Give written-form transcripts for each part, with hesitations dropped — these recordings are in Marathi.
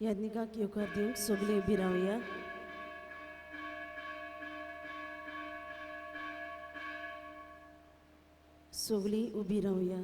याज्ञिकाक येवकार दिवंक सगळीं उबीं रावया. सगळीं उबीं रावया.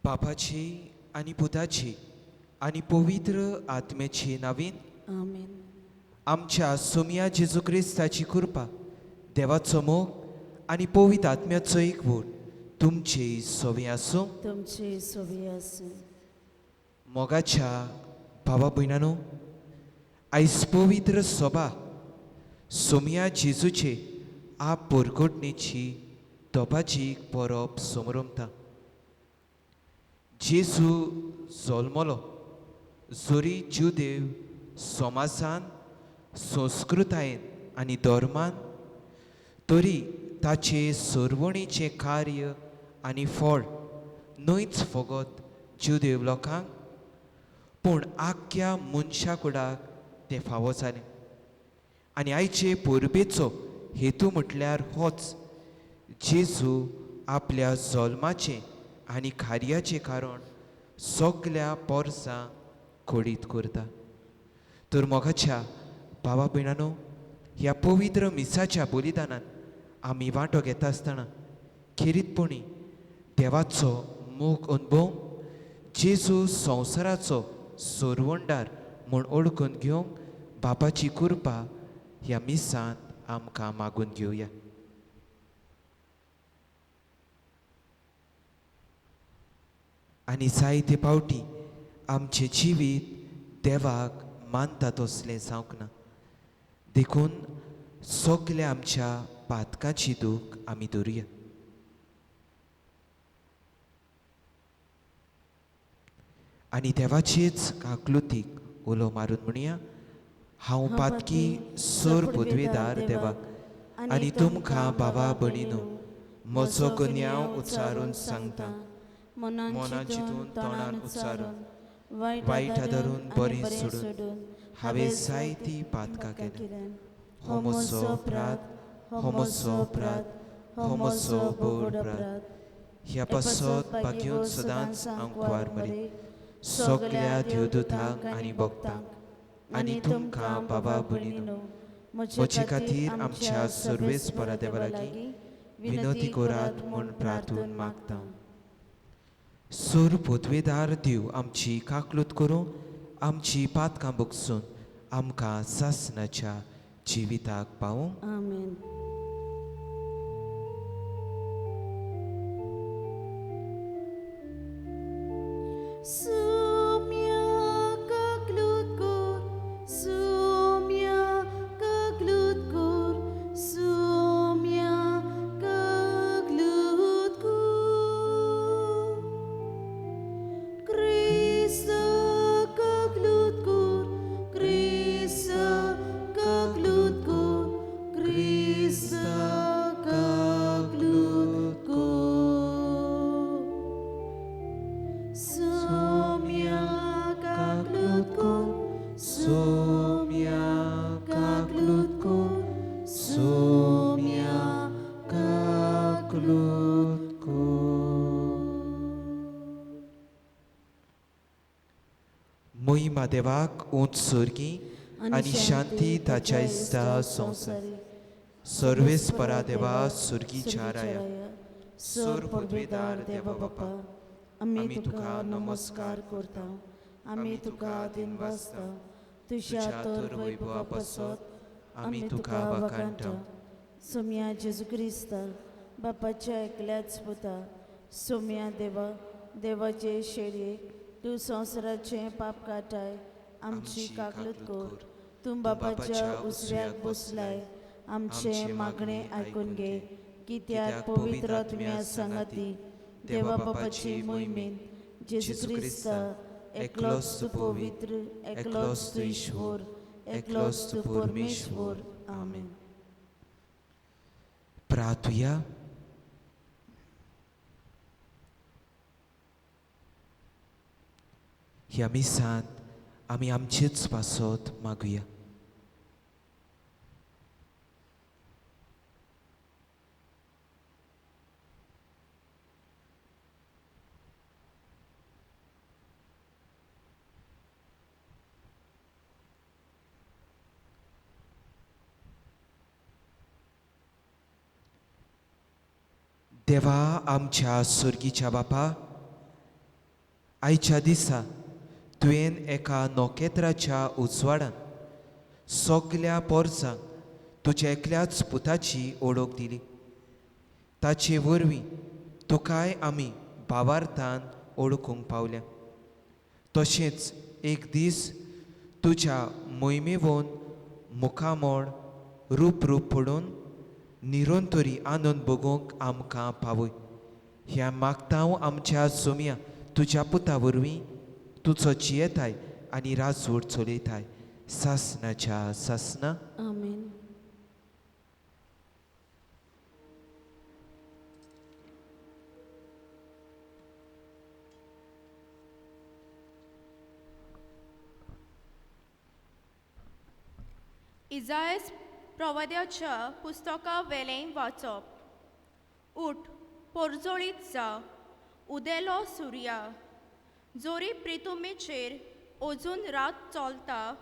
बापाची आणि पुताची आणि पवित्र आत्म्याची नावीन आमेन. आमच्या सोमिया जेजू क्रिस्ताची कृपा, देवाचो मोग आणि पवित्र आत्म्याचो एकवट तुमचे सोबी आसूं. तुमचे सोबी आसूं. मोगाच्या भावा भयणांनो, आयज पवित्र सोबा सोमिया जेजूचे आप पोरकोटणेची तोपाची परब समरमता. जेजू जल्मलो जोरी ज्यू देव समाजान, संस्कृतायेन आनी धर्मान, तरी ताचे सरवणीचें कार्य आनी फळ न्हयच फकत ज्यू देव लोकांक पूण आख्ख्या मनशा कुडाक तें फावो जालें. आनी आयचे परबेचो हेतू म्हटल्यार होच, जेजू आपल्या जल्माचें आनी कार्याचें कारण सगळ्या पोरसां खोडीत करता. तर मोगाच्या भावा भयणांनो, ह्या पवित्र मिसाच्या बलिदानांत आमी वांटो घेता आसतना खेरीतपणी देवाचो मोग अनुभव जेजू संवसाराचो सोरवंडार म्हूण ओळखून घेवंक बापाची कृपा ह्या मिसांत आमकां मागून घेवया. आनी जायते पावटी आमचें जिवीत देवाक मानता तसलें जावंक ना. देखून सगल्या आमच्या पातकांची दूख आमी धरुया. आनी देवाचेच काकलुतीक उलो मारून म्हणया, हांव पातकी सोर पदवेदार देवाक आनी तुमकां भावा भयणीनो म्हजो गुन्यांव उच्चारून सांगता. मनान चिंतून तोंडान उच्चारून वायट धरून बरें सोडून हांवें जायतीं पातकां केल्या. हो म्हजो अपराध, हो म्हजो अपराध, हो म्हजो बोड अपराध. ह्या पासत भाग्यून सदांच हांव कुवार मरे सगल्या देवदूतांक आनी भक्तांक आनी तुमकां बाबा भयणीनो म्हजे खातीर आमच्या सर्वेस्परा देवा लागीं विनंती करात म्हूण प्रार्थून मागता. सोर पदवेदार देव आमची काकलूत करूं, आमची पातकां भोगसून आमकां सासणाच्या जिविताक पावूं. आमेन. So मोहिमा देवाक उंच सुर्गी आनी शांती ताच्या इस्ता संवसारी सर्वेस्परा देवा सुर्गीच्या राया सोर पदवेदार देवा बापा आमी तुका नमस्कार करता आमी तुका दिनवासता तुझ्या तर वैभवा पासत आमी तुका वखाणटा सोम्या जेजू क्रिस्ता बापाच्या एकल्याच पुता सोम्या देवा देवाचे शेडये तूं संवसाराचें पाप काटाय आमची काकलूत कोर तूं बापाच्या उसऱ्याक बसलाय आमचे मागणे आयकून घे कित्याक पवित्र आत्म्या सांगाती देवा बापाची मोहिमेन जेजू क्रिस्ता एकलोच तूं पवित्र एकलोच तूं ईश्वर एकलोच तूं परमेश्वर आमेन. प्रार्थुया. ह्या मिसांत आमी आमचीच पासत मागुया. देवा आमच्या सुर्गीच्या बापा, आयच्या दिसा तुवें एका नोकेत्राच्या उजवाडान सगल्या पोरसांक तुज्या एकल्याच पुताची ओळख दिली. ताचे वरवीं तुकाय आमी भावार्थान ओळखूंक पावल्या. तशेंच एक दीस तुज्या मोहिमेवोन मुखामोळ रूप पडून निरोंतरी आनंद भोगूंक आमकां पावय. ह्या मागता हांव आमच्या सोम्या तुज्या पुता वरवीं तुजो जियेताय आनी राजवट चलयताय सासनाच्या सासना. आमेन. इजायस प्रवाद्याच्या पुस्तका वेलें वाचप. उठ, पोरजोळीत जा, उदेलो सुर्या, जोरी प्रितुमेचेर अजून रात चलता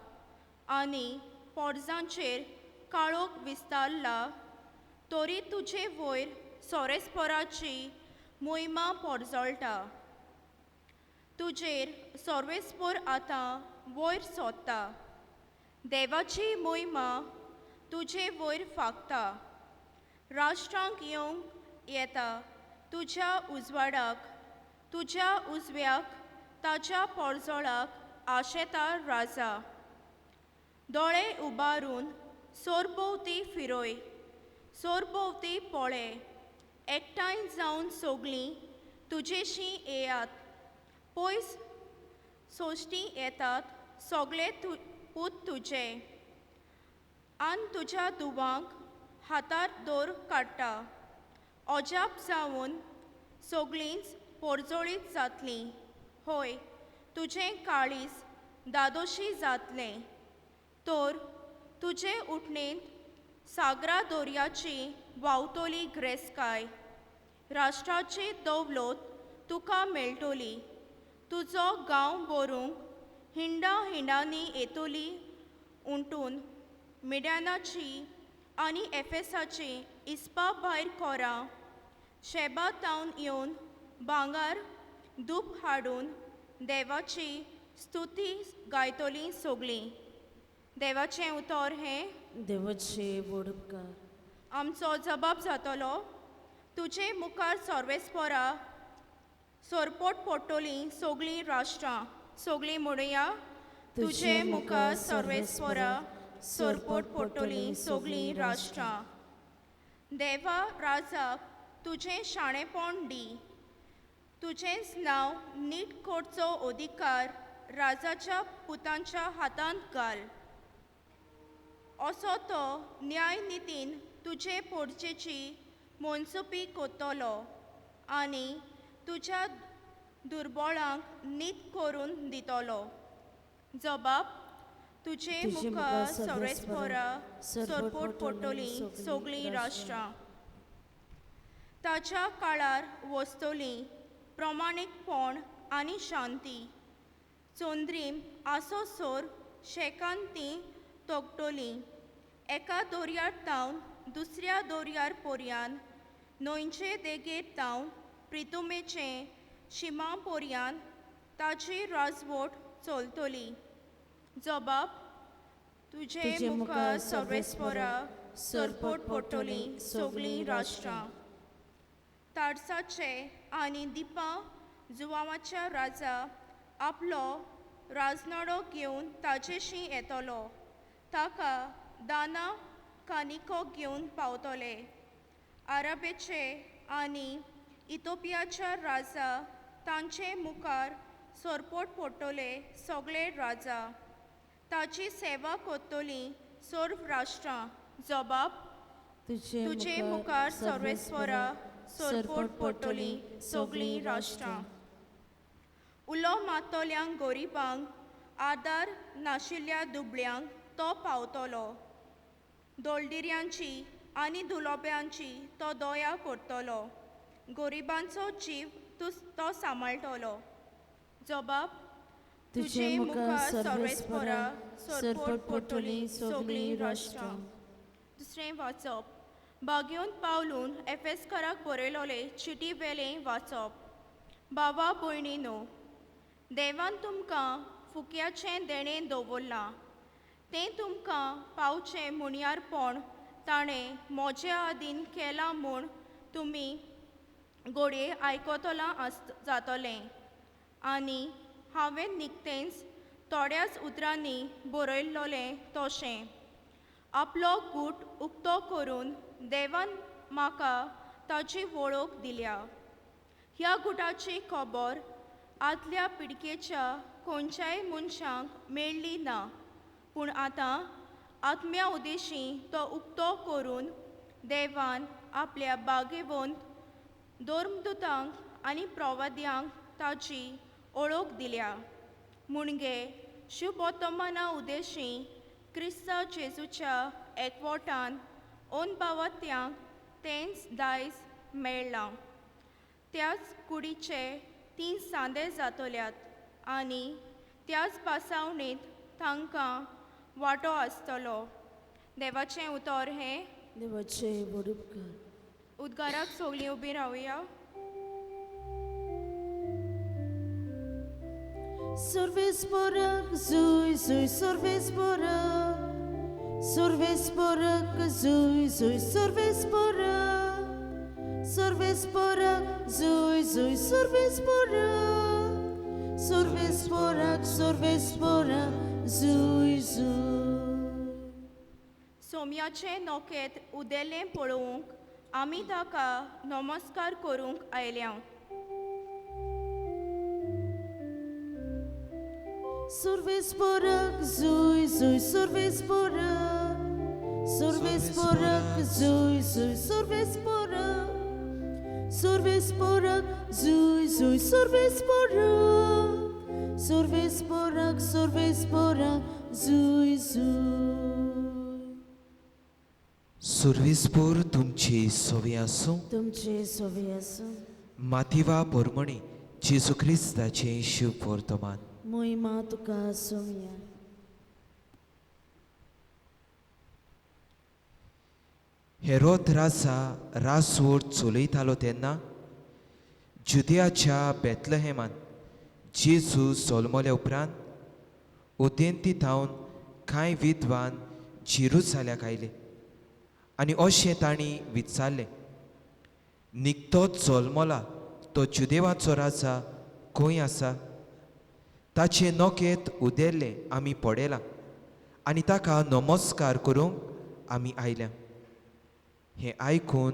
आनी पोरजांचेर काळोख विस्तारला, तोरी तुजे वयर सोरेस्पराची मोहिमा पोरजोळटा. तुजेर सोर्वेस्पर आतां वयर सोदता. देवाची मोहिमा तुजे वयर फागता. राष्ट्रांक येवंक येता तुज्या उजवाडाक, तुज्या उजव्याक ताच्या पोरजोळाक आशेता राजा. दोळे उबारून सोरभोवती फिरोय, सोरभोवती पळय, एकठांय जावन सगळीं तुजेशी येयात. पयस सोश्टी येतात सगळे पूत तुजे, आन तुज्या दुवांक हातार दोर काडटा. अजाप जावन सगळींच पोरजोळीत जातलीं. होय, तुजें काळीज दादोशी जातलें. तर तुजे उठणेंत सागरा दर्याची व्हांवतली ग्रेसकाय. राष्ट्राची दौलत तुका मेळटली. तुजो गांव भरूंक हिंडांनी येतली उंटून मिड्यानाची आनी एफेसाची इस्पा भायर कोरां. शेबा तावन येवन भांगार धूप हाडून देवाची स्तुती गायतलीं सगळीं. देवाचें उतर हें. देवाचे व्हड उपकार. आमचो जबाब जातलो. तुजे मुखार सर्वेस्परा सोरपोट पडटलीं सगळीं राष्ट्रां. सगळीं म्हणुया. तुजे मुखार सर्वेस्परा सोरपोट पडटलीं सगळीं राष्ट्रां. देवा राजाक तुजें शाणेपण दी. तुजेंच नांव नीट करचो अधिकार राजाच्या पुतांच्या हातांत घाल. असो तो न्याय नितीन तुजे पोरचेची मोनसुपी कोत्तलो आनी तुज्या दुर्बळांक नीत करून दितलो. जबाब. तुजे मुखार सर्वेस्परा सोरपोट पडटलीं सगळीं राष्ट्रां. ताच्या काळार वस्तलीं प्रमाणीकपण आनी शांती. चोंद्रीम आसो सोर शेकान ती तोगटोली एका दोरयार तावन दुसऱ्या दोरयार पोरयान न्हंयचे देगेर तावन प्रितुमेचे शिमा पोरयान ताची राजवट चलतली. जबाब तुजे मुखार सर्वेस्परा सरपोट पडटली सगळीं राष्ट्रां. ताडसाचे आनी दिपा जुवामाच्या राजा आपलो राजनडो घेवन ताचेशी येतलो. ताका दाना कानिको घेवन पावतले. आराबेचे आनी इथोपियाच्या राजा तांचे मुखार सरपोट पडटले सगळे राजा. ताची सेवा कोत्तली सर्व राष्ट्रां. जबाब तुजे मुखार सर्वेस्परा सरपोट पडटली सगळीं राष्ट्रां. उलो मातोल्यांक गोरिबांक आदार नाशिल्ल्या दुबळ्यांक तो पावतलो. दोलडिऱ्यांची आनी दुलोब्यांची तो दया करतलो. गोरिबांचो जीव तो सांबाळटलो. जबाब तुजे मुखार सर्वेस्परा सरपोट पडटली सगळीं राष्ट्रां. दुसरें वाचप. बागेवन पावलून एफेसकाराक बरयलोले चिटी वेलें वाचप. भावा भयणीनो, देवान तुमकां फुक्याचें देणें दवरलां. तें तुमकां पावचें म्हणयारपण ताणें म्हजे आदीन केलां म्हूण तुमी घोडये आयकतलां जातलें. आनी हांवें निकतेंच थोड्याच उतरांनी बरयल्लोलें तशें. आपलो गूट उक्तो करून देवान म्हाका ताची वळख दिल्या. ह्या गुटाची खबर आदल्या पिडकेच्या खंयच्याय मनशांक मेळ्ळी ना. पूण आतां आत्म्या उदेशी तो उक्तो करून देवान आपल्या बागेवंत धर्मदुतांक आनी प्रवाद्यांक ताची ओळख दिल्या. मुणगे शुभवर्तमाना उदेशी क्रिस्त जेजूच्या एकवटान ओनभावात्यांक तेंच दायज मेळ्ळां. त्याच कुडीचे 3 सांदे जातल्यात आनी त्याच पासावणेंत तांकां वांटो आसतलो. देवाचें उतर हें. देवाचे वडुपकार. उद्गाराक सगळीं उबीं रावया. Sorvesporak, zui, zui, sorvesporak. Sorvesporak, zui, zui, sorvesporak. Sorvesporak, zui, zui, sorvesporak. Sorvesporak, sorvesporak, zui, zui. सोम्याचे नोकेत उदेलें पळोवंक आमी ताका नमस्कार करूंक आयल्या. Sorvesporak, zui, zui, sorvesporak. Sorvesporak, zui, zui, sorvesporak. Sorvesporak, zui, zui, sorvesporak. Sorvesporak, sorvesporak, zui, zui. सुर्विसपूर तुमची सोवी आसूं. तुमचे सोबी आसूं. माथिवा पोरमणी जेजू क्रिस्ताचे शुभ वर्तमान. मोहिमा तुका सोमिया. हेरोद राजा रासवोड चलयतालो तेन्ना जुदियाच्या बेतलहेमान जेजू जल्मले उपरांत उदेंती थावन कांय विद्वान जेरुसाल्याक आयले आनी अशें तांणी विचारलें, निकतोच जल्मला तो जुदेवाचो राजा खंय आसा? ताचे नोकेत उदेल्ले आमी पडयलां आनी ताका नमस्कार करूंक आमी आयल्या. हें आयकून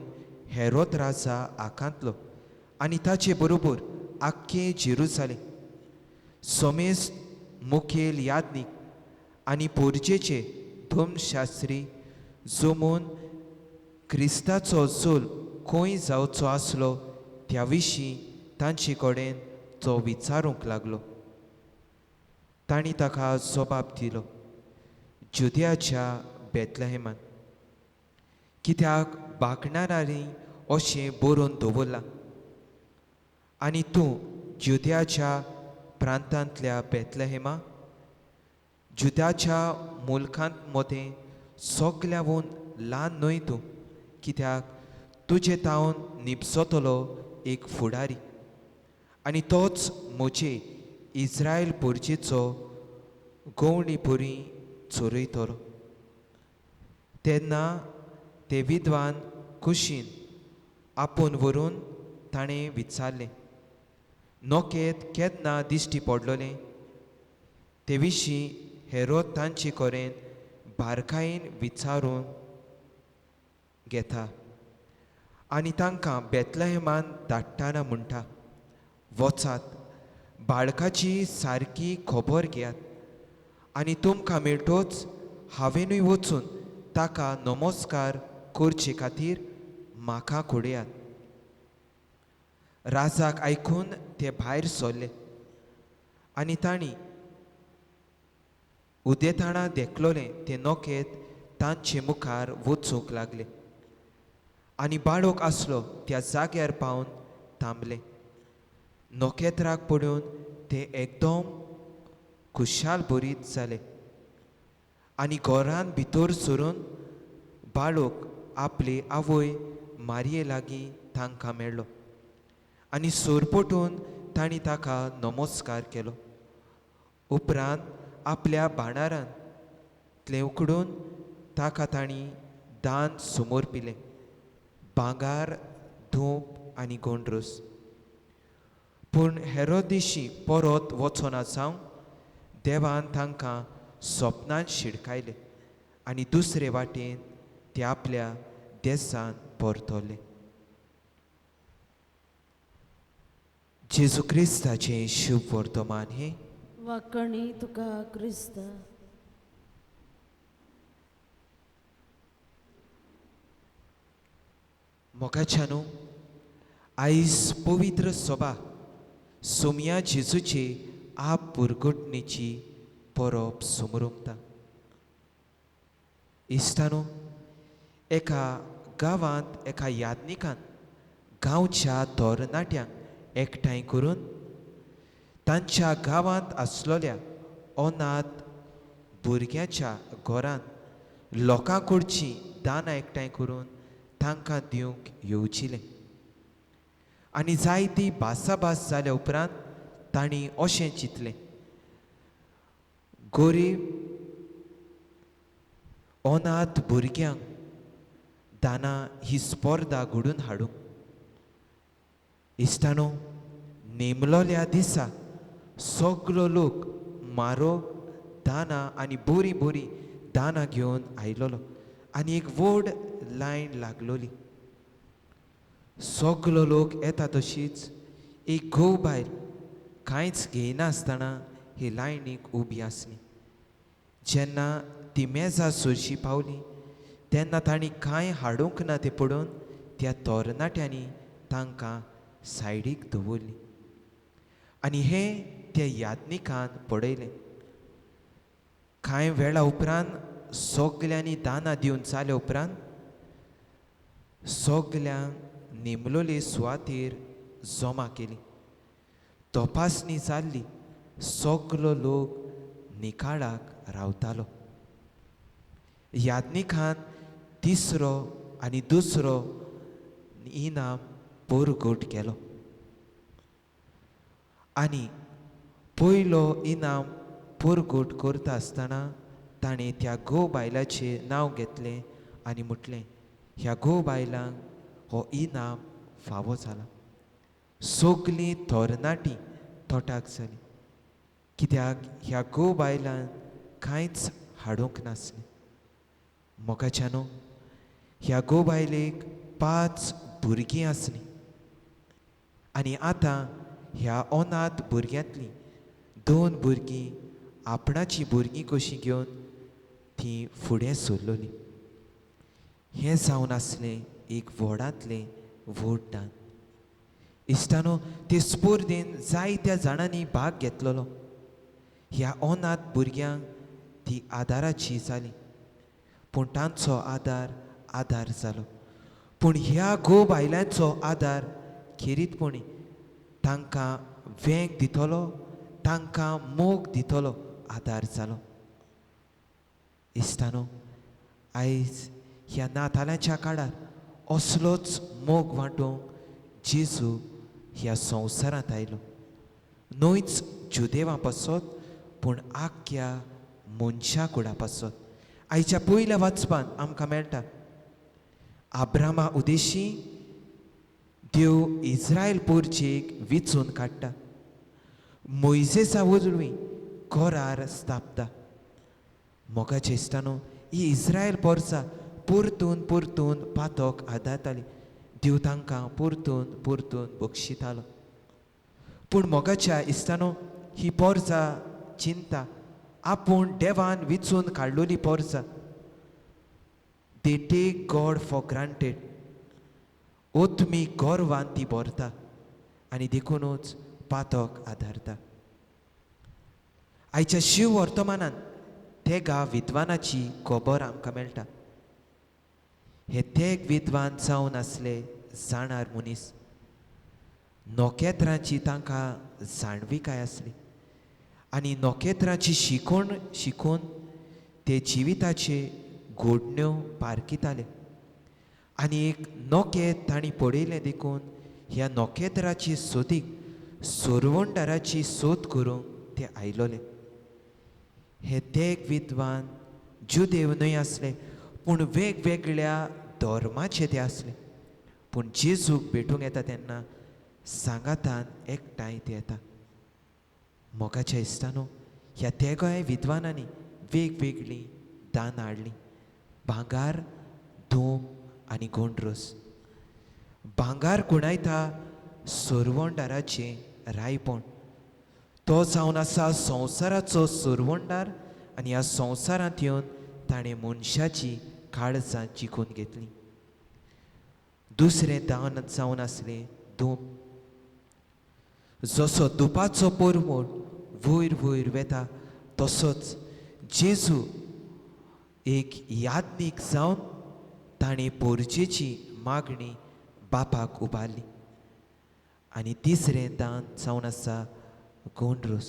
हेरोद राजा आकांतलो आनी ताचे बरोबर आख्खे जेरुसालेम सोमेस मुखेल यादनीक आनी पोरजेचे धर्मशास्त्री जमून क्रिस्ताचो जोल खंय जावचो आसलो त्या विशीं तांचे कडेन तो विचारूंक लागलो. तांणी ताका जबाब दिलो, जुदियाच्या बेतलहेमान, कित्याक बागणारांनी अशें बरोवन दवरलां. आनी तूं जुदियाच्या प्रांतांतल्या बेतलेहेमा जुद्याच्या मुलखांत मदें सगल्यावून ल्हान न्हय तूं, कित्याक तुजे तावन निपसतलो एक फुडारी, आनी तोच म्हजे इस्रायल पुर्जेचो गवंडी पुरी चोरयतलो. तेन्ना ते विद्वान कुशीन आपूण व्हरून ताणें विचारलें, नोकेत केन्ना दिश्टी पडलोलें? ते विशीं हेरोद तांचे कडेन बारकायेन विचारून घेता आनी तांकां बेतलेहेमान धाडटाना म्हणटा, वचात, बाळकाची सारकी खबर घेयात, आनी तुमकां मेळटोच हांवेनूय वचून ताका नमस्कार करचे खातीर म्हाका कोडयात. राजाक आयकून ते भायर सरले आनी तांणी उदेताणा देखलोलें ते नोकेत तांचे मुखार वचूंक लागले आनी बाळक आसलो त्या जाग्यार पावन थांबले. नोकेत्राक पडून ते एकदम खुशाल भरीत जाले आनी घरान भितर सरून बाळक आपले आवय मारये लागीं तांकां मेळ्ळो आनी सोरपटून तांणी ताका नमस्कार केलो. उपरांत आपल्या भांडारांतलें उकडून ताका तांणी दान समोर पिलें, भांगार, धूप आनी गोंडरूस. पूण हेरोदेशी परत वचोना जावन देवान तांकां सपनान शिडकायलें आनी दुसरे वाटेन ते आपल्या देसान परतले. जेजू क्रिस्ताचें शुभ वर्तमान हे वाकणी तुका क्रिस्त. मोगाच्यानू आयज पवित्र सभा सोमया जेजूचे आप पुरगुटणेची परब समरुमता. इश्टानो, एका गांवांत एका यादनिकान गांवच्या तरणाट्यांक एकठांय करून तांच्या गांवांत आसलोल्या अनाथ भुरग्याच्या घरांत लोकां कडची दानां एकठांय करून तांकां दिवंक येवजिलें. आनी जायती भासाभास जाल्या उपरांत तांणी अशें चिंतलें, गरीब अनाथ भुरग्यांक दानां ही स्पर्धा घडून हाडूंक. इश्टानो, नेमलोल्या दिसा सगलो लोक म्हारग दानां आनी बरी बरी दानां घेवन आयलोलो आनी एक व्हड लायन लागलोली. सगलो लोक येता तशीच एक घोव बायल कांयच घेयनासतना ही लायनीक उबी आसली. जेन्ना ती मेजा सोरशी पावली तेन्ना तांणी कांय हाडूंक ना तें पडून त्या तरणाट्यांनी तांकां सायडीक दवरली आनी हें त्या यादनिकान पळयलें. कांय वेळा उपरांत सगल्यांनी दानां दिवन जाल्या उपरांत सगल्यांक नेमलोले सुवातेर जमा केली. तपासणी जाल्ली, सगलो लोक निकाळाक रावतालो. यादनिकान तिसरो आनी दुसरो इनाम परगट केलो आनी पयलो इनाम परगट करता आसतना ताणें त्या घोव बायलाचें नांव घेतलें आनी म्हटलें, ह्या घोव बायलांक हो इनाम फावो जाला. सगलीं तरणाटीं तोटाक जालीं, कित्याक ह्या घोव बायलान कांयच हाडूंक नासलें. मोगाच्यानो, ह्या घोव बायलेक 5 भुरगीं आसलीं आनी आतां ह्या अनाथ भुरग्यांतलीं 2 भुरगीं आपणाची भुरगीं कशीं घेवन तीं फुडें सरलोलीं. हें जावन आसलें एक व्हडांतलें व्हड दान. इश्टानो, ते स्पर्धेन जायत्या जाणांनी भाग घेतलोलो. ह्या अनाथ भुरग्यांक ती आदाराची जाली, पूण तांचो आदार जालो. पूण ह्या घोव बायलांचो आदार खेरीतपणी तांकां वेंग दितलो, तांकां मोग दितलो आदार जालो. इश्तानो, आयज ह्या नातालांच्या काळार असलोच मोग वांटूंक जेजू ह्या संवसारांत आयलो. न्हूच जुदेवां पासत पूण आख्या मनशा कुडा पासत. आयच्या पयल्या वाचपान आमकां मेळटा आब्रामा उद्देशी देव इस्रायल पोरचेक विचून काडटा. मोइजेसा वरवीं घोरार स्थापता. मोगाचे इश्टानो, ही इस्रायल पोरसां परतून परतून पातोक आदारताली. देव तांकां परतून परतून बक्षितालो. पूण मोगाच्या इश्टानो, ही पोरसां चिंता आपूण देवान विचून काडलोली पोरसां. They take God for granted. तुमी गोरवान ती भरता आनी देखूनच पातोक आदारता. आयच्या शिव वर्तमानान तेगा विद्वानाची खबर आमकां मेळटा. हे तेग विद्वान जावन आसले जाणार मनीस. नोखेत्रांची तांकां जाणविकाय आसली आनी नोखेत्रांची शिकून ते जिविताचे घोडण्यो पारकिताले. आनी एक नोखेत तांणी पळयलें देखून ह्या नोखेत्राची सोदीक सोरवंडाराची सोद करूंक ते आयलोले. हे तेग विद्वान जुदेव न्हय आसले पूण वेगवेगळ्या धर्माचे ते आसले. पूण जेजूक भेटूंक येता तेन्ना सांगातान एकठांय ते येता. मोगाच्या इश्टानो, ह्या तेगाय विद्वानांनी वेगवेगळीं दान हाडलीं. भांगार, धूम आनी गोंडरोस. भांगार कुणायता सोरवंडाराचें रायपण. तो जावन आसा संवसाराचो सोरवंडार आनी ह्या संवसारांत येवन ताणें मनशाची काळजां जिखून घेतलीं. दुसरें दान जावन आसलें धूप. जसो धुपाचो परमोड वयर वयर वेता तसोच जेजू एक यादनीक जावन ताणें पोरचेची मागणी बापाक उबारली. आनी तिसरें दान जावन आसा गोंडरोस.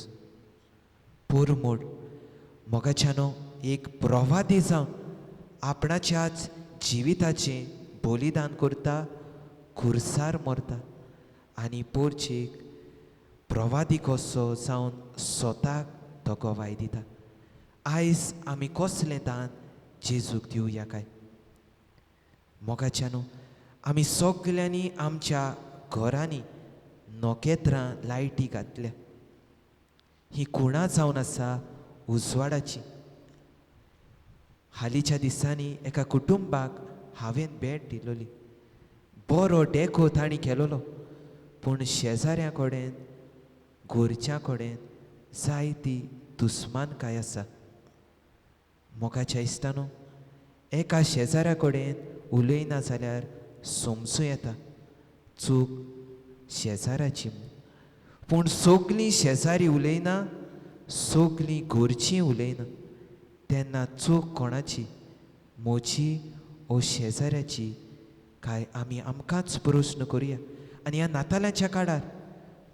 पोरमोड मोगाच्यानो एक प्रवादी जावन आपणाच्याच जिविताचें बलिदान करता, खुर्सार मरता आनी पोरचेक प्रवादी कसो जावन स्वताक धोको वाय दिता. आयज आमी कसलें दान जेजूक दिवया काय? मोगाच्यानो, आमी सगल्यांनी आमच्या घरांनी नोखेत्रां लायटी घातल्या. ही कुणां जावन आसा उजवाडाची. हालींच्या दिसांनी एका कुटुंबाक हांवें भेट दिलोली. बरो डेको तांणी केलोलो पूण शेजाऱ्या कडेन घरच्या कडेन जायती दुस्मानकाय आसा. मोगाच्या इश्टानो, एका शेजाऱ्या कडेन उलयना जाल्यार समजूं येता चूक शेजाऱ्याची. पूण सगलीं शेजारी उलयना, सगलीं घरचीं उलयना तेन्ना चूक कोणाची, म्हजी ओ शेजाऱ्याची काय? आमी आमकांच प्रश्न करुया. आनी ह्या नातालांच्या काळार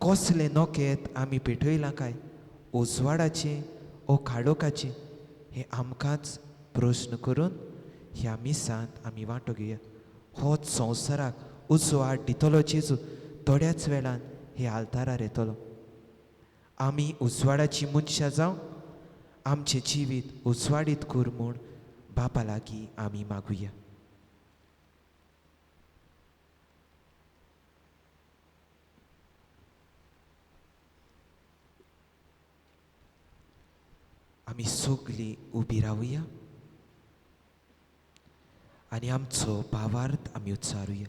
कसले नोखेत आमी पेटयलां काय? उजवाडाचें ओ खाडोकाचें? हे आमकांच प्रश्न करून ह्या मिसांत आमी वांटो घेवया. होच संवसाराक उजवाड दितलो जेजू थोड्याच वेळान हे आल्तारार येतलो. आमी उजवाडाची मनशां जावं आमचें जिवीत उजवाडीत कर म्हूण बापा लागीं आमी मागुया. आमी सगलीं उबी रावुया आनी आमचो भावार्थ आमी उच्चारुया.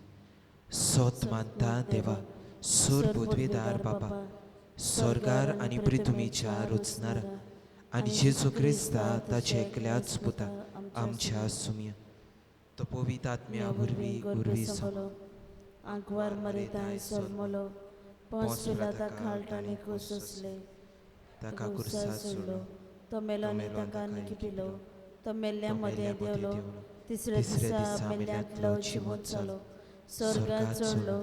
सोत मानता देवा, सूर बुधवेदार बाबा, स्वर्गार आनी पृथ्वीच्या रुचणारा आनी जेजू क्रिस्ता ताचे एकल्याच पुता आमच्या सुमिया. तो पवित्र आत्म्या वरवीं गुरवी जालो. आंकवार मरेताय सोलमलो, पोंस पिलाता खालटानी कुसले, ताका कुर्सार सोडलो. तो मेलोनी ताका निकिपिलो, तो मेल्ल्या मध्ये देवलो, तिसऱ्या दिसा मेल्ल्यांतलो जिवंत जालो, स्वर्गात चडलो,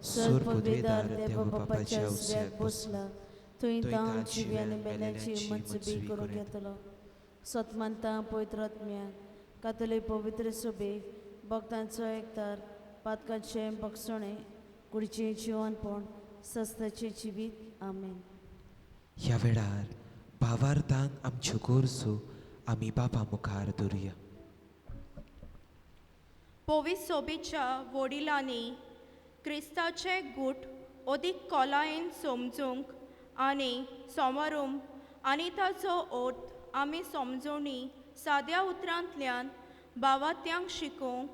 सूर पदवीदार देव बापाच्या उजव्याक बसला, थंय थंय तां तां जिव्यान जिव्यान बेल्याची मेलेल्यांची मंचबी मंचबी करूंक करूं येतलो सतमंतां पवित्र आत्म्यान कातोले पवित्र सभेक भक्तांचो एकतार पातकाचें भक्षणे कुडचें जिवनपण सस्ताचें जिवीत आमेन. ह्या वेळार भावार्थान आमच्यो गोरजो आमी बाबा मुखार दवरुया. पवित्र सोबीच्या वडिलांनी क्रिस्ताचे गूट अदीक खोलायेन समजूंक आनी समारूंक आनी ताचो अर्थ आमी समजोवणी साद्या उतरांतल्यान भावात्यांक शिकोवंक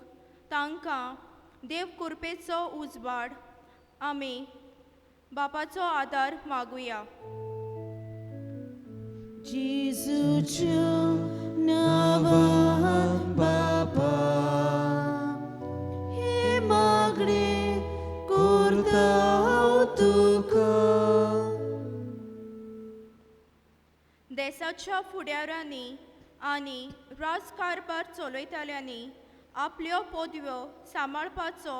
तांकां देव कृपेचो उजवाड आमी बापाचो आदार मागुया. जेजूच्या नांवान बापा हे मागणे करता हांव तुका. देशाच्या फुडाऱ्यांनी आनी राजकारभार चलयतल्यांनी आपल्यो पदव्यो सांबाळपाचो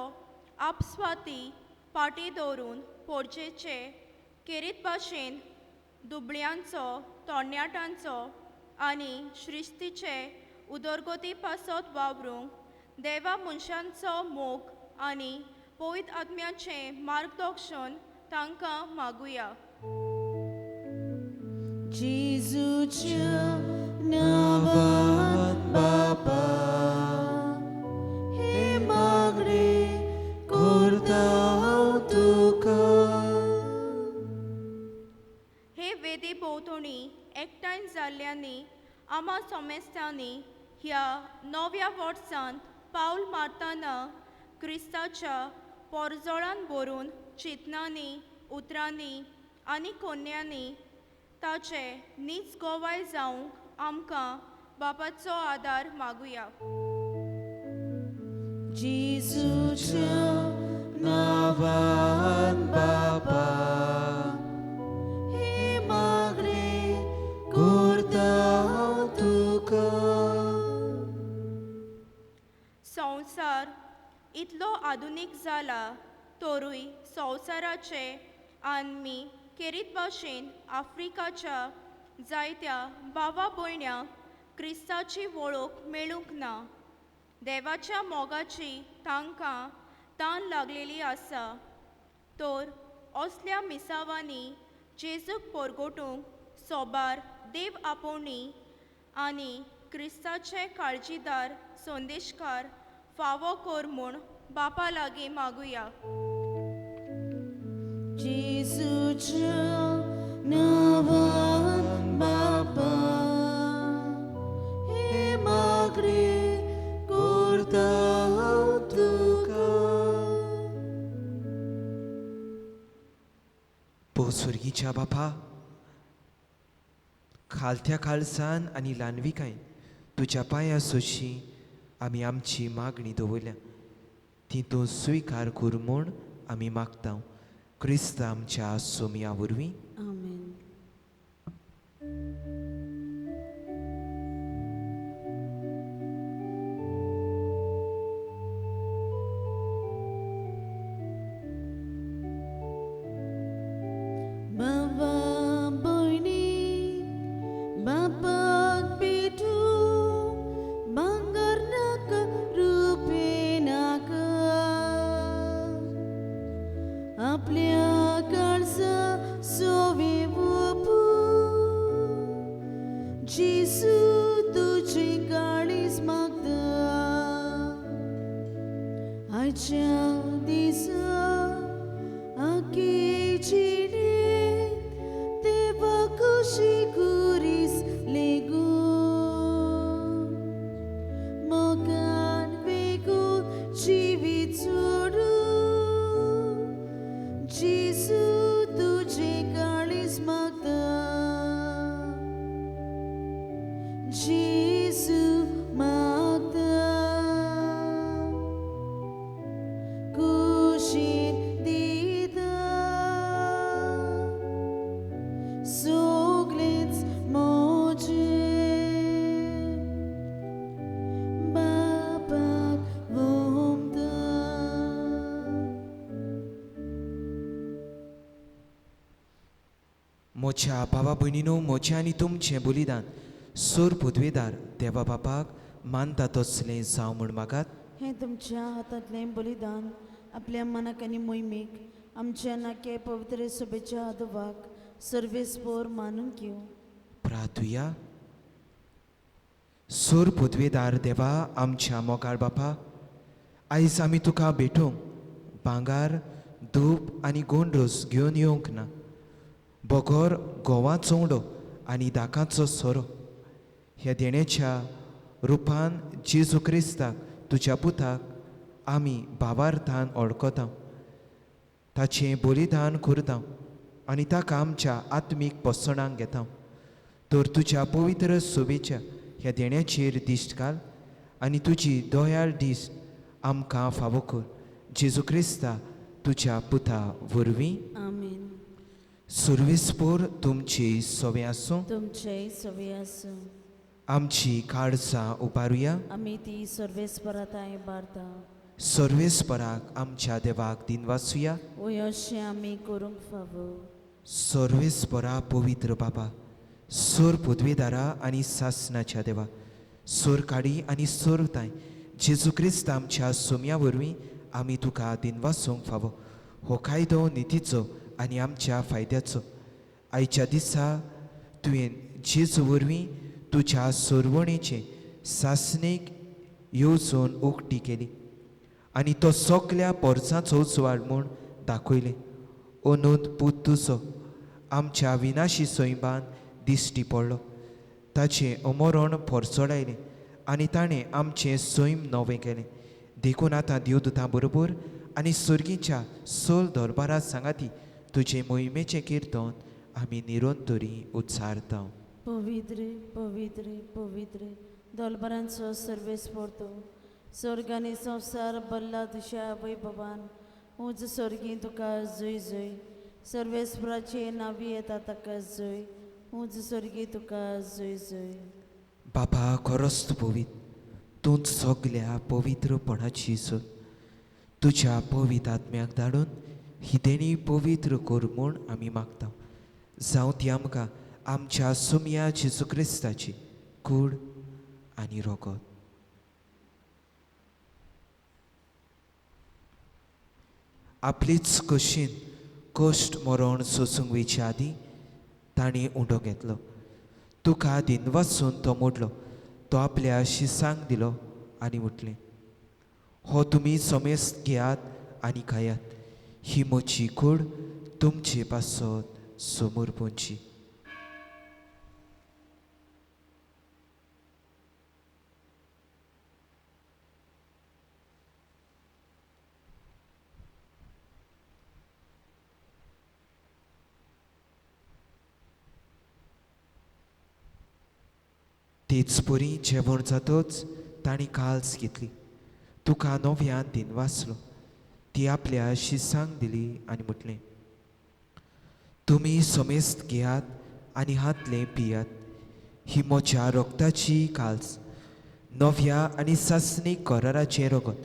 आपस्वाती फाटीं दवरून पोरचेचे खेरीत भाशेन दुबळ्यांचो तरणाट्यांचो आनी श्रिस्तीचे उदरगती पासत वावरूंक देवा मनशांचो मोग आनी पवित्र आत्म्याचें मार्गदर्शन तांकां मागुया. जेजूच्या नांवान बापा हे मागणे करता हांव तुका. हे वेदी भोंवतणी एकठांय जाल्ल्यांनी आमा समेस्तांनी ह्या नव्या वर्सांत पावल मारतना क्रिस्ताच्या पोरजोळान भरून चिंतनांनी उतरांनी आनी कोन्यांनी ताचे नीज गोवाय जावंक आमकां बापाचो आदार मागुया. जेजूच्या नांवान बापा हे मागणे करता हांव तुका. संवसार इतलो आधुनीक जाला तोरूय संवसाराचे आनी खेरीत भाशेन आफ्रिकाच्या जायत्या भावा भयण्यांक क्रिस्ताची वळख मेळूंक ना. देवाच्या मोगाची तांकां तान लागलेली आसा. तर असल्या मिसावांनी जेजूक परगटूंक सोबार देव आपोवणी आनी क्रिस्ताचे काळजीदार संदेशकार फावो कर म्हूण बापा लागीं मागुया. जेजूच्या नांवान बापा हे मागणे करता हांव तुका. पोसुर्गीच्या बापा खालत्या खालसाण आनी ल्हानविकायेन तुज्या पांयां सोशी आमी आमची मागणी दवरल्या ती तूं स्विकार कर म्हूण आमी मागता. क्रिस्त आमच्या सोमया वरवीं आमेन. बाबा भयणी बापाक भेटू भांगर नाका रुपे नाका आपल्या काळजा सोवे ओपू जेजू तुझे काळीज मागता आजच्या दिसा आखे जिणे देवा खुशी करीस लेगू मोगान वेगून जिवीत सोडू जेजू तुझे काळीज मागता जेजू मागता कुशीन दिता सोगलेंच म्हज्या भावा भयणीनो, म्हजें आनी तुमचें बलिदान सोर पदवेदार देवा बापाक मानता तसलें जावं म्हूण मागात. हे तुमच्या हातांतलें बलिदान आपल्या मनाक आनी मोहिमेक आमच्या नाके पवित्र सभेच्या आदवाक सर्वेस्पोर मानून घेवं. प्रार्थुया. सोर पदवेदार देवा आमच्या मोगाळ बापा, आयज आमी तुका भेटूंक भांगार धूप आनी गोंड रोस घेवन येवंक ना. बोगोर गोवा चोंगडो आनी दाकांचो सोरो ह्या देण्याच्या रुपान जेजू क्रिस्ताक तुज्या पुताक आमी भावार्थान ओळखता, ताचें बलिदान करता आनी ताका आमच्या आत्मीक पोसणाक घेता. तर तुज्या पवित्र सोबेच्या ह्या देण्याचेर दिश्ट घाल आनी तुजी दोयाळ दिश्ट आमकां फावो कर. जेजू क्रिस्ता तुज्या पुता वरवीं. आमीन. सर्वेस्पोर तुमची सोवे आसूं. तुमचेय सवे आसूं. आमची काळजां उबारुया. आमी ती सर्वेस्पराताय बारता. सर्वेस्पराक आमच्या देवाक दिनवासुया. वय अशें आमी करूंक फावो. सर्वेस्परा पवित्र बाबा, सोर पदवेदारा आनी सासणाच्या देवा, सोर काडी आनी सोरताय जेजू क्रिस्त आमच्या सोम्या वरवीं आमी तुका दिनवासूंक फावो. हो कायदो नितीचो आनी आमच्या फायद्याचो. आयच्या दिसा तुवें जेजू वरवीं तुज्या सोरवणेचे सासणेक येवचून उक्ती केली आनी तो सगल्या पोरसांचो उजवाड म्हूण दाखयलें. अंदूच पूत तुजो आमच्या विनाशी सैबान दिश्टी पडलो. ताचें अमरण पोरसोडायलें आनी ताणें आमचें सैम नवें केलें. देखून आतां देवदूतां बरोबर आनी सर्गीच्या सोल दरबारा सांगाती तुजे मोहिमेचें किर्तन आमी निरंतरी उच्चारता. पवित्र पवित्र पवित्र दोलबरांचो सर्वेस्पोर तूं. स्वर्ग आनी संवसार भरला तुज्या वैभवान. उंच सर्गी तुका जय जय. सर्वेस्पराचे नावी येता ताका जय. उंच सर्गी तुका जय जय. बाबा खरोच तूं पवित्र. तूंच सगल्या पवित्रपणाची सोद. तुज्या पवित्र आत्म्याक धाडून ही देणी पवित्र कर म्हूण आमी मागता. जावं ती आमकां आमच्या सुम्या जेजू क्रिस्ताची कूड आनी रोगत. आपलीच कशीन कश्ट मरण सोसूंक वयच्या आदीं ताणें उंडो घेतलो. तुका दिनवासून तो मोडलो. तो आपल्या शिसांक दिलो आनी म्हटलें, हो तुमी समेस्त घेयात आनी खायात. ही म्हजी कूड तुमचे पासत समोर पोंची. तेच परी जेवण जातच ताणी काल्स घेतली. तुका नव्यान दिनवासलो. ती आपल्या शिसांक दिली आनी म्हटलें, तुमी समेस्त घेयात आनी हातलें पियात. ही म्हज्या रोगताची काल्स, नव्या आनी सासणीक कराराचें रगत.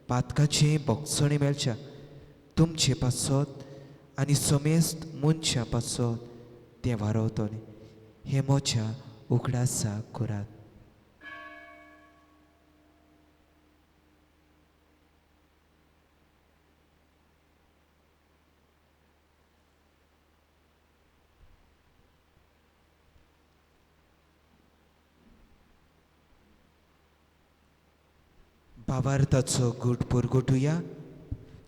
पातकाचें भोगसणें मेळच्या तुमचे पासत आनी समेस्त मनशा पासत तें वारवतलें. हें म्हज्या उगडासाक करात. भावार्थाचो घोट परगटुया.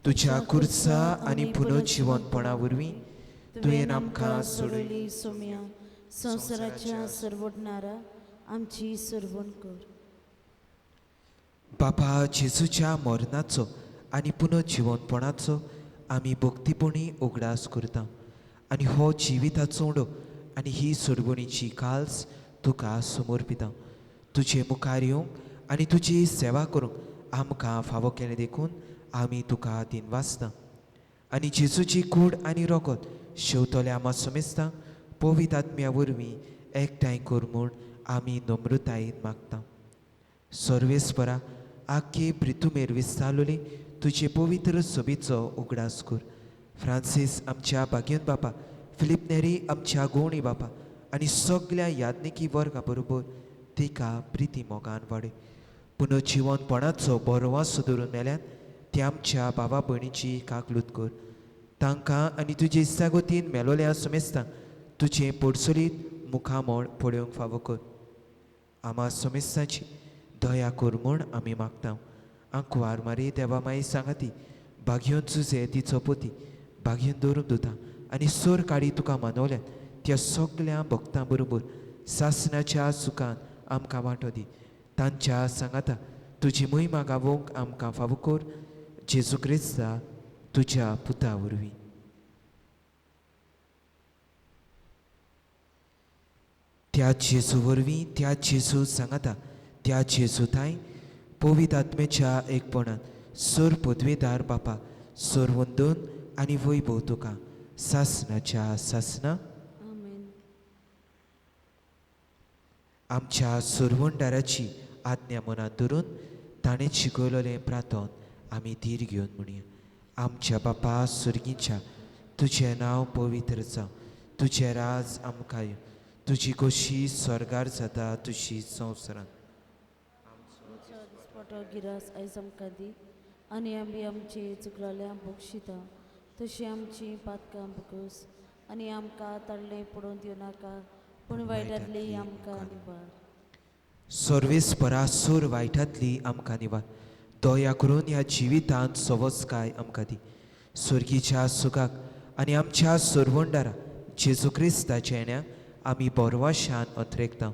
तुज्या कुर्सा आनी पुनर्जिवनपणा वरवीं तुवें आमकां सोडली. सोम्या संवसाराच्या सरवडणारा आमची सरवण कर. बापा जेजूच्या मरणाचो आनी पुनर्जिवनपणाचो आमी भक्तीपणी उगडास करता आनी हो जिविताचो उंडो आनी ही सोडवणीची काल्स तुका समर्पिता. तुजे मुखार येवंक आनी तुजी सेवा करूंक आमकां फावो केलें देखून आमी तुका दिनवासता. आनी जेजूची कूड आनी रोगत शेवतल्या आमा समेस्तांक पवित्र आत्म्या वरवीं एकठांय कर म्हूण आमी नम्रतायेन मागता. सर्वेस्परा आख्खे प्रितुमेर विस्तारलोली तुजे पवित्र सोबीचो उगडास कर. फ्रांसीस आमच्या भाग्यन बापा फिलिप नेरी आमच्या गोवणी बापा आनी सगळ्या याज्ञिकी वर्गा बरोबर तिका प्रिती मोगान वाडय. पूण जिवनपणाचो बरो सुदरून मेल्यान ते आमच्या भावा भयणीची काकलूत कर. तांकां आनी तुजे इश्टागोतीन मेलोल्या समेस्तांक तुजें पोडसुलीत मुखामोळ पळोवंक फावो कर. आमा समेस्ताची दया कर म्हूण आमी मागता. आंकवार मारी देवा माई सांगाती भाग्योन चुजे तिचो पोती भाग्योन दवरून दोता आनी सोर काडी तुका मानवल्यान त्या सगळ्या भक्तां बरोबर सासणाच्या सुखान आमकां वांटो दी. तांच्या सांगाता तुजी मोहिमा गावोवंक आमकां फावो कर. जेजू क्रिस्ता तुज्या पुता वरवीं. त्या जेजू वरवीं त्या जेजू सांगाता त्या जेजू ताई पवित्र आत्मेच्या एकपणान सोर पदवेदार बापा सोर वंदन आनी वैभव तुका सासणाच्या सासना आमेन. आमच्या सोरवंडाराची आज्ञा मनात धरून ताणें शिकयलोलें प्रार्थन आमी धीर घेवन म्हणया. आमच्या बापा सुर्गीच्या तुजें नांव पवित्र जावं. तुजें राज आमकां यो. तुजी कशी स्वर्गार जाता तुजी संवसारांत. दिसपटो गिरास आयज आमकां दी आनी आमी आमची चुकलाल्या बक्षिता तशी आमची पातकां बगोस आनी आमकां तडले पडोवन दिवं नाका पूण वायटांतली आमकां निवार. सर्वेस्परा सोर वायटांतली आमकां निवार. दया करून ह्या जिवितांत सवस्काय आमकां दी. स्वर्गीच्या सुखाक आनी आमच्या सोरवंडारा जेजू क्रिस्ताच्या येण्याक आमी बोरवाशान अत्रेकता.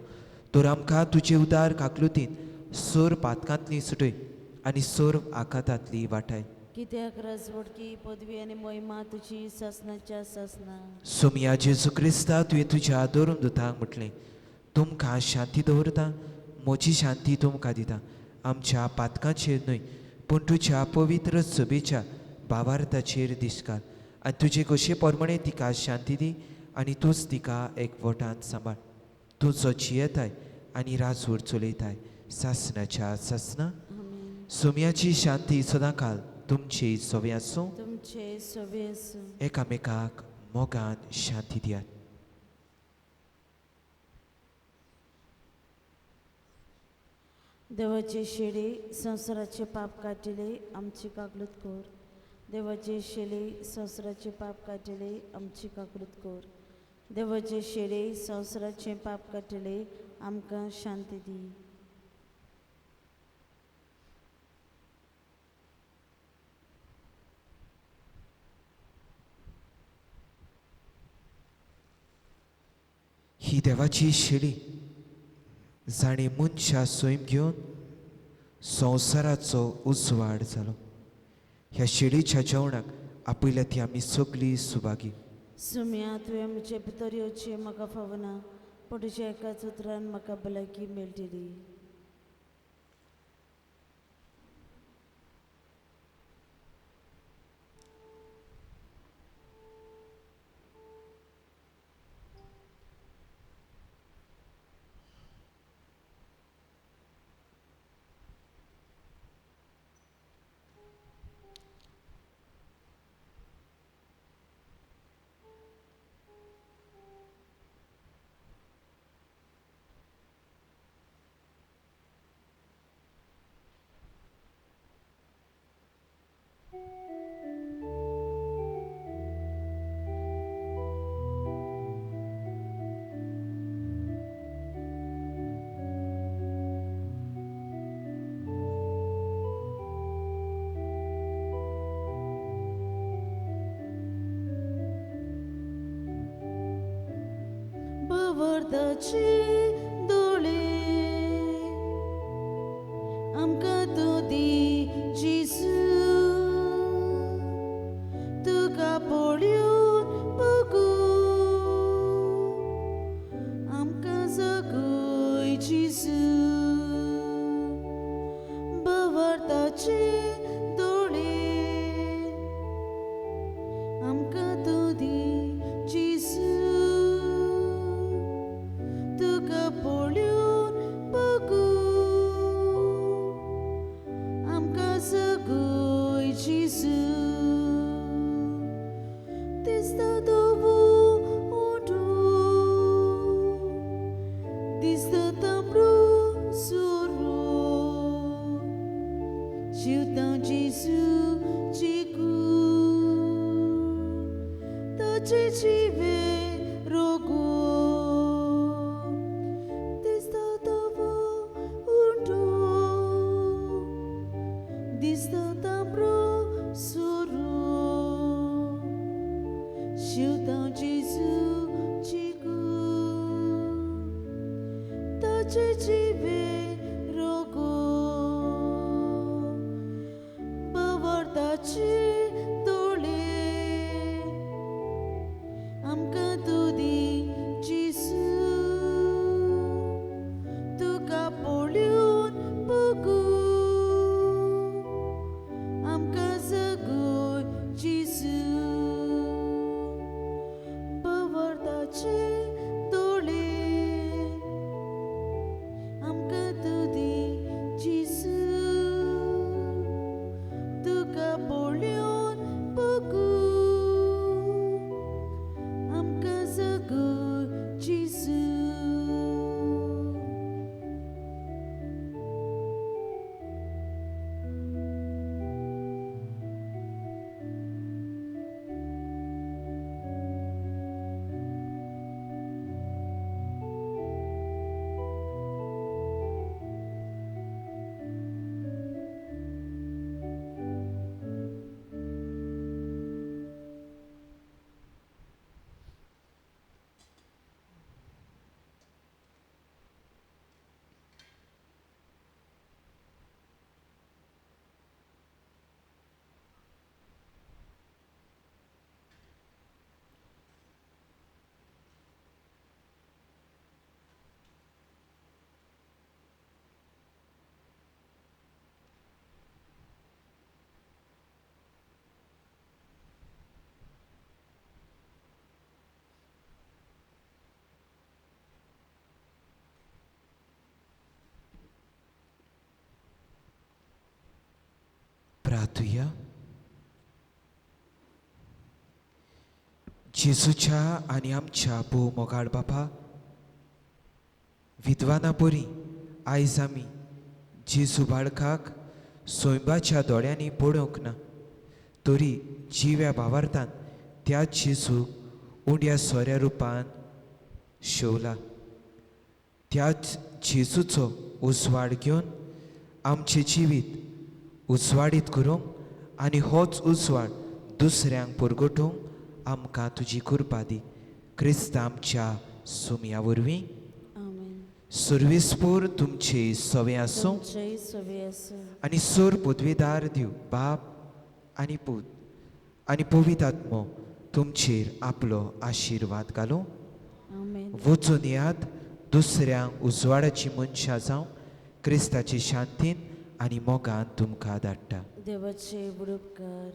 तर आमकां तुजे उदार काकलुतीन सोर पातकांतली सुटय आनी सोर आकांतांतली वाटाय. कित्याक राजवडकी पदवी आनी मोहिमा तुजी सासणाच्या सासना. सोमया जेजू क्रिस्ता तुवें तुज्या दवरून दुतांक म्हटलें तुमकां शांती दवरता म्हजी शांती तुमकां दिता. आमच्या पातकांचेर न्हय पूण तुज्या पवित्र सभेच्या भावार्थाचेर दिसकाल आनी तुजे कशे परमणे तिका शांती दी आनी तूंच तिका एकवटान सांबाळ. तुजो जियेताय आनी राजवड चलयताय सासणाच्या सासना. सोमयाची शांती सदां काल तुमची सवे आसूं. तुमचे सवे आसूं. एकामेकाक मोगान शांती दियात. देवाचे शेडे संवसाराचे पाप काटिले आमची काकलूत कोर. देवाचे शेडे संवसाराचे पाप काटिले आमची काकलूत कोर. देवाचे शेडे संवसाराचे पाप काटिले आमकां शांती दी. ही देवाची शेळी जाणें मनशा सोयम घेवन संवसाराचो उजवाड जालो. ह्या शेळीच्या जेवणाक आपयल्या ती आमी सगळीं सुभागी. सुम्या तुवें म्हजे भितर येवचें म्हाका फावना पूण तुज्या एकाच उतरान म्हाका भलायकी मेळटली. वर्दाचे दोळे आमकां तूं दी जेजू. तुका पळोवन बगू आमकां जगूय जेजू. वर्दाचे दोळे आमकां तूं दी जेजू. तुका पळोवन बगू आमकां जगूय जेजू. तिस्ता दोवू तुझे जीवे रोगो बवर्ताचे दोळे आमकां तुदी जिसू तुका पळोवन बगू आमकां जगूय जिसू बवर्ताचे दोळे आमकां तुदी जिसू तुका पळोवन बगू आमकां जगूय जिसू प्रार्थुया. जेजूच्या आनी आमच्या भोव मोगाळ बापा, विद्वाना बरी आयज आमी जेजू बाळकाक सोयंबाच्या दोळ्यांनी पळोवंक ना, तरी जिव्या भावार्थान त्या जेजूक उंड्या सोऱ्या रुपान शेवला. त्याच जेजूचो उजवाड घेवन आमचें जिवीत उजवाडीत करूंक आनी होच उजवाड दुसऱ्यांक परगटूंक आमकां तुजी कृपा दी. क्रिस्त आमच्या सुमया वरवीं. आमेन. सर्वेस्पोर तुमचे सवे आसूं तुमचेय सवे आसूं. आनी सोर पदवेदार दिव बाप आनी पूत आनी पवित्र आत्मो तुमचेर आपलो आशिर्वाद घालूं. आमेन. वचून येयात, दुसऱ्यांक उजवाडाची मनशां जावं क्रिस्ताची शांतीन आनी मोगान तुमकां धाडटा. देवाचे बुडपकार